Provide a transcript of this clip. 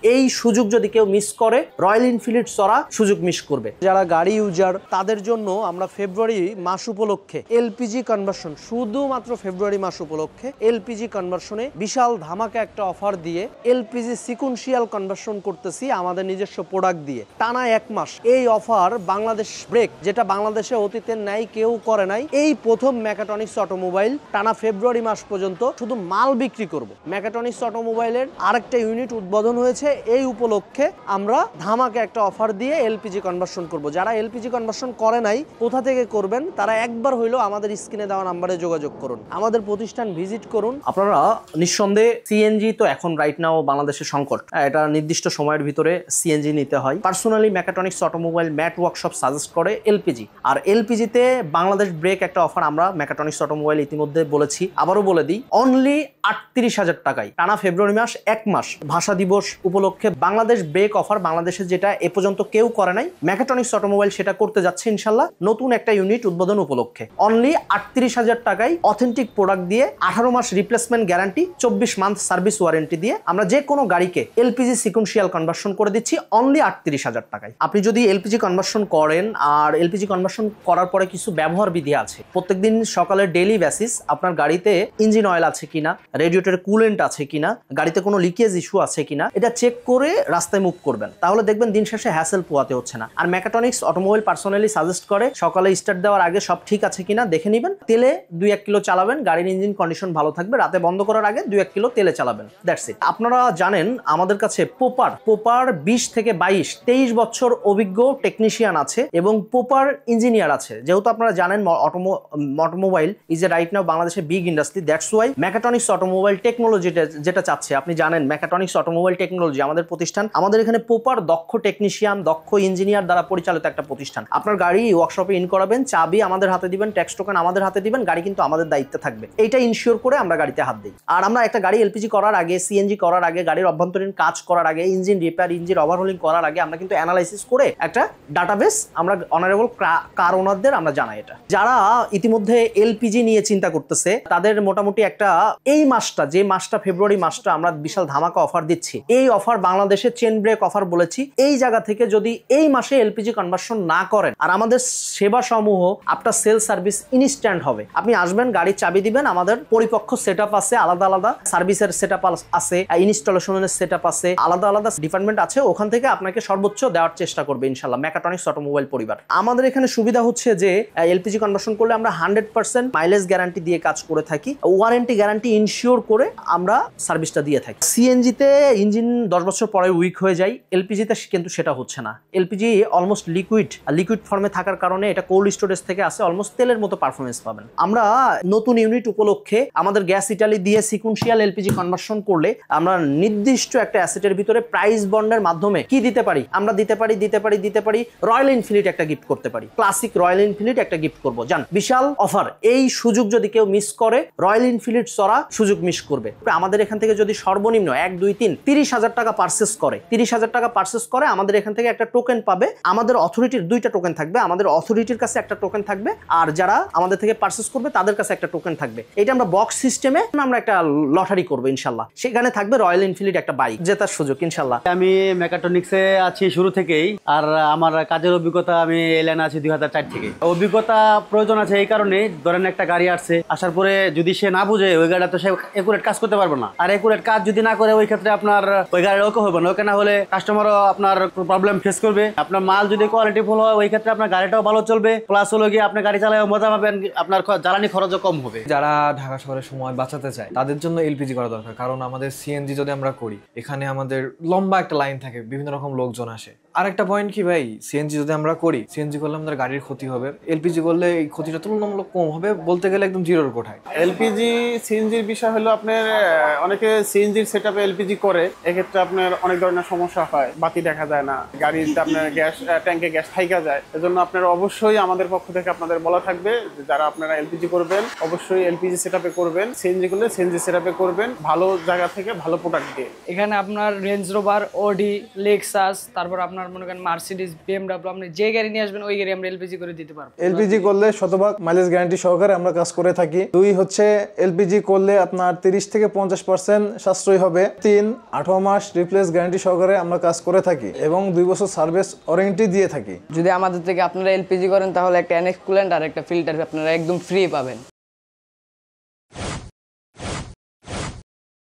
এই সুযোগ যদি কেউ মিস করে রয়্যাল এনফিল্ড চড়া সুযোগ মিস করবে। যারা গাড়ি ইউজার তাদের জন্য আমরা ফেব্রুয়ারি মাস উপলক্ষে এলপিজি কনভার্সন, শুধুমাত্র ফেব্রুয়ারি মাস উপলক্ষে এলপিজি কনভার্সনে বিশাল ধামাকা একটা অফার দিয়ে এলপিজি সিকুয়েন্সিয়াল কনভার্সন করতেছি আমাদের নিজস্ব প্রোডাক্ট দিয়ে টানা 1 মাস। এই অফার বাংলাদেশ ব্রেক, যেটা বাংলাদেশে অতীতের নাই কেউ করে নাই, এই প্রথম মেকাট্রনিক্স অটোমোবাইল টানা ফেব্রুয়ারি মাস পর্যন্ত শুধু মাল বিক্রি করব। মেকাট্রনিক্স অটোমোবাইলের আরেকটা ইউনিট উদ্বোধন হয়েছে, এই উপলক্ষে আমরা ধামাকা একটা অফার দিয়ে এলপিজি কনভার্সন করব। যারা এলপিজি কনভার্সন করে নাই, কোথা থেকে করবেন, তারা একবার হইলেও আমাদের স্ক্রিনে দেওয়া নাম্বারে যোগাযোগ করুন, আমাদের প্রতিষ্ঠান ভিজিট করুন। আপনারা নিঃসন্দেহে সিএনজি তো এখন রাইট নাও বাংলাদেশের সংকট, এটা নির্দিষ্ট সময়ের ভিতরে সিএনজি নিতে হয়। Personally mechatronics automobile mat workshop suggest করে এলপিজি। আর এলপিজিতে বাংলাদেশ ব্রেক একটা অফার আমরা মেকাট্রনিক্স অটোমোবাইল ইতিমধ্যে বলেছি, আবারও বলে দিই, অনলি 38,000 টাকায় টানা ফেব্রুয়ারি মাস 1 মাস ভাষা দিবস উপলক্ষে বাংলাদেশ ব্রেক অফার, বাংলাদেশে যেটা এ পর্যন্ত কেউ করে নাই, মেকাট্রনিক্স অটোমোবাইল সেটা করতে যাচ্ছে ইনশাল্লাহ নতুন একটা ইউনিট উদ্বোধন উপলক্ষে। অনলি 38,000 টাকায় অথেন্টিক প্রোডাক্ট দিয়ে 18 মাস replacement guarantee, 24 month service warranty দিয়ে আমরা যে কোনো গাড়িকে এলপিজি সিকুয়েন্সিয়াল কনভার্সন করে দিচ্ছি অনলি 38,000 টাকায়। আপনি যদি এলপিজি কনভার্সন করেন, আর এলপিজি কনভার্সন করার পরে কিছু ব্যবহার বিধি আছে, প্রত্যেকদিন সকালে ডেইলি বেসিস আপনার গাড়িতে ইঞ্জিন অয়েল আছে কিনা, রেডিয়েটরে কুলেন্ট আছে কিনা, গাড়িতে কোনো লিকেজ ইস্যু আছে কিনা, এটা চেক করে রাস্তায় মুভ করবেন, তাহলে দেখবেন দিন শেষে হ্যাসেল পোয়াতে হচ্ছে না। আর মেকাট্রনিক্স অটোমোবাইল পার্সোনালি সাজেস্ট করে সকালে স্টার্ট দেওয়ার আগে সব ঠিক আছে কিনা দেখে নেবেন, তেলে 2-1 কিলো চালাবেন, গাড়ির ইঞ্জিন কন্ডিশন ভালো থাকবে, রাতে বন্ধ করার আগে 2-1 কিলো তেলে চালাবেন, দ্যাটস ইট। আপনারা জানেন আমাদের কাছে পোপার 20 থেকে 23 বছর অভিজ্ঞ টেকনিশিয়ান আছে এবং পোপার ইঞ্জিনিয়ার আছে। যেহেতু আপনারা জানেন automobile is a right now বাংলাদেশে big industry, that's why mechatronics automobile technology যেটা চাচ্ছে, আপনি জানেন মেকাট্রনিক্স অটোমোবাইল টেকনোলজি আমাদের প্রতিষ্ঠান, আমাদের এখানে পোপার দক্ষ টেকনিশিয়ান, দক্ষ ইঞ্জিনিয়ার দ্বারা পরিচালিত একটা প্রতিষ্ঠান। আপনার গাড়ি ওয়ার্কশপে ইন করাবেন, চাবি আমাদের হাতে দিবেন, ট্যাক্স টোকেন আমাদের হাতে দিবেন, গাড়ি কিন্তু আমাদের দায়িত্বে থাকবে, এইটা ইনশিওর করে আমরা গাড়িতে হাত দিই। আর আমরা একটা গাড়ি এলপিজি করার আগে, সিএনজি করার আগে, গাড়ির অভ্যন্তরীণ কাজ করার আগে, ইঞ্জিন রিপেয়ার, ইঞ্জিন ওভারহোলিং করার আগে আমরা কিন্তু অ্যানালাইসিস করে একটা ডাটাবেস আমরা অনারেবল কার ওনারদের আমরা জানাই। এটা যারা ইতিমধ্যে এলপিজি নিয়ে চিন্তা করতেছে তাদের মোটামুটি একটা এই মাসটা, যে মাসটা ফেব্রুয়ারি মাসটা আমরা বিশাল ধামাকা অফার দিচ্ছি, এই অফার বাংলাদেশের চেন ব্রেক অফার বলেছি। এই জায়গা থেকে যদি এই মাসে এলপিজি কনভার্সন না করেন, আর আমাদের সেবা সমূহ আফটার সেল সার্ভিস ইনস্ট্যান্ট হবে। আপনি আসবেন, গাড়ির চাবি দিবেন, আমাদের পরিপক্ষ সেটআপ আছে, আলাদা আলাদা সার্ভিসের সেটআপ আছে, ইনস্টলেশনের সেটআপ আছে, আলাদা আলাদা ডিপার্টমেন্ট আছে, ওখান থেকে আপনাকে সর্বোচ্চ দেওয়ার চেষ্টা করবে ইনশাআল্লাহ মেকাট্রনিক্স অটোমোবাইল পরিবার। আমাদের এখানে সুবিধা হচ্ছে যে এলপিজি কনভার্সন করলে আমরা 100% মাইলেজ গ্যারান্টি দিয়ে কাজ করে থাকি, ওয়ারেন্টি গ্যারান্টি ইনশিওর করে আমরা সার্ভিসটা দিয়ে থাকি। সিএনজিতে ইঞ্জিন 10 বছর পরে উইক হয়ে যায়, এলপিজিতে কিন্তু সেটা হচ্ছে না। এলপিজি অলমোস্ট লিকুইড ফর্মে থাকার কারণে এটা কোল্ড স্টোরেজ থেকে আসে, অলমোস্ট তেলের মতো পারফরমেন্স পাবেন। আমরা নতুন ইউনিট উপলক্ষে আমাদের গ্যাস ইটালি দিয়ে সিকুয়েন্সিয়াল এলপিজি কনভার্সন করলে আমরা নির্দিষ্ট একটা অ্যাসেটের ভিতরে প্রাইস বন্ডের মাধ্যমে কি দিতে পারি, আমরা দিতে পারি রয়্যাল এনফিল্ড একটা গিফট করতে পারি, ক্লাসিক রয়্যাল এনফিল্ড একটা গিফট করবো। জান বিশাল অফার, এই সুযোগ যদি কেউ মিস করে রয়্যাল এনফিল্ড চড়া সুযোগ মিস করবে। আমাদের এখান থেকে যদি সর্বনিম্ন 1, 2, 3 30,000 টাকা পারচেস করে, 30,000 টাকা পারচেস করে, আমাদের এখান থেকে একটা টোকেন পাবে। আমাদের অথরিটির 2টা টোকেন থাকবে, আমাদের অথরিটির কাছে একটা টোকেন থাকবে, আর যারা আমাদের থেকে পারচেস করবে তাদের কাছে একটা টোকেন থাকবে। এটা আমরা বক্স সিস্টেমে আমরা একটা লটারি করবো ইনশাল্লাহ, সেখানে থাকবে রয়্যাল এনফিল্ড একটা বাইক জেতার সুযোগ ইনশাল্লাহ। আমি মেকাট্রনিক্সে আছি শুরু থেকেই, আর আমার কাজের অভিজ্ঞতা আমি এই লাইনে আছি 2004 থেকে। অভিজ্ঞতা প্রয়োজন আছে এই কারণে, ধরেন একটা গাড়ি আসছে, আসার পরে যদি সে না বুঝে ওই গাড়িটা, তো সে একুরেট কাজ করতে পারবে না। আর একুরেট কাজ যদি না করে ওই ক্ষেত্রে আপনার ওই গাড়ির ওকে হবে না, ওকে না হলে কাস্টমারও আপনার প্রবলেম ফেস করবে। আপনার মাল যদি কোয়ালিটি ফুল হয় ওই ক্ষেত্রে আপনার গাড়িটাও ভালো চলবে, প্লাস হলো গিয়ে আপনি গাড়ি চালায় মজা পাবেন, আপনার জ্বালানি খরচও কম হবে। যারা ঢাকা শহরে সময় বাঁচাতে চায় তাদের জন্য এলপিজি করা দরকার, কারণ আমাদের সিএনজি যদি আমরা করি এখানে আমাদের লম্বা একটা লাইন থাকে, বিভিন্ন রকম লোকজন আসে। আরেকটা পয়েন্ট কি ভাই, সিএনজি যদি আমরা করি, সিএনজি করলে আমাদের গাড়ির ক্ষতি হবে, এলপিজি করলে এই ক্ষতিটা তুলনামূলক কম হবে, বলতে গেলে একদম জিরোর কোঠায়। এলপিজি সিএনজির বিষয় হলো আপনার অনেকে সিএনজির সেটআপে এলপিজি করে, এক্ষেত্রে আপনার অনেক ধরনের সমস্যা হয়, বাতি দেখা যায় না, গাড়িতে আপনার গ্যাস ট্যাঙ্কে গ্যাস থাইকা যায়। এজন্য আপনারা অবশ্যই আমাদের পক্ষ থেকে আপনাদের বলা থাকবে যে যারা আপনারা এলপিজি করবেন অবশ্যই এলপিজি সেটআপে করবেন, সিএনজি করলে সিএনজি সেটআপে করবেন, ভালো জায়গা থেকে ভালো প্রোডাক্ট দিয়ে। এখানে আপনার রেঞ্জ রোভার, অডি, লেক্সাস, তারপর আপনার মনে করেন মার্সিডিজ, বিএমডব্লিউ, আপনি যে গাড়ি নিয়ে আসবেন ওই গাড়ি আমরা এলপিজি করে দিতে পারবো। এলপিজি করলে শতভাগ মাইলেজ গ্যারান্টি সহকারে আমরা কাজ করে থাকি। 2 হচ্ছে এলপিজি করলে আপনার 30 থেকে 50% সাশ্রয় হবে। 3 18 মাস রিপ্লেস গ্যারান্টি সহকারে আমরা কাজ করে থাকি এবং 2 বছর সার্ভিস ওয়ারেন্টি দিয়ে থাকি। যদি আমাদের থেকে আপনারা এলপিজি করেন তাহলে একটা এনএক্স কুলেন্ট আর একটা ফিল্টার আপনারা একদম ফ্রি পাবেন।